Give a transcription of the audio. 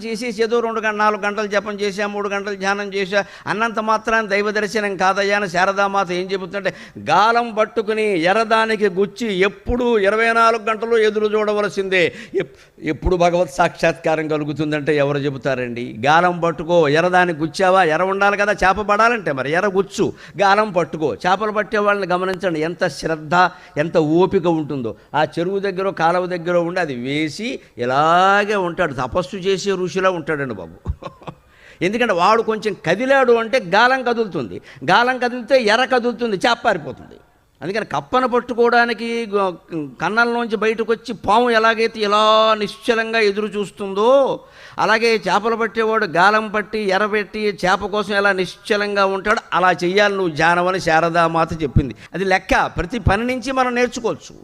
చేసేసి ఏదో 4 గంటలు జపం చేశా, 3 గంటలు ధ్యానం చేశా అన్నంత మాత్రాన్ని దైవ దర్శనం కాదయ్యా అని శారదామాత ఏం చెబుతుందంటే, గాలం పట్టుకుని ఎర్రదానికి గుచ్చి ఎప్పుడు 24 గంటలు ఎదురు చూడవలసిందే. ఎప్పుడు భగవత్ సాక్షాత్కారం కలుగుతుందంటే ఎవరు చెబుతారండి? గాలం పట్టుకో, ఎర్రదానికి గుచ్చావా, ఎర్ర ఉండాలి కదా చేప పడాలంటే, మరి ఎర్ర గుచ్చు, గాలం పట్టుకో. చేపలు పట్టే వాళ్ళని గమనించండి, ఎంత శ్రద్ధ ఎంత ఓపిక ఉంటుందో. ఆ చెరువు దగ్గర కాలువ దగ్గర ఉండి అది వేసి ఇలాగే ఉంటాడు, తపస్సు చేసే ఋషిలా ఉంటాడండి బాబు. ఎందుకంటే వాడు కొంచెం కదిలాడు అంటే గాలం కదులుతుంది, గాలం కదిలితే ఎర్ర కదులుతుంది, చేప పారిపోతుంది. అందుకని కప్పను పట్టుకోవడానికి కన్నల్లోంచి బయటకు వచ్చి పాము ఎలాగైతే ఇలా నిశ్చలంగా ఎదురు చూస్తుందో, అలాగే చేపలు పట్టేవాడు గాలం పట్టి ఎర్రబెట్టి చేప కోసం ఎలా నిశ్చలంగా ఉంటాడో అలా చెయ్యాలి నువ్వు ధ్యానం అని శారదామాత చెప్పింది. అది లెక్క, ప్రతి పని నుంచి మనం నేర్చుకోవచ్చు.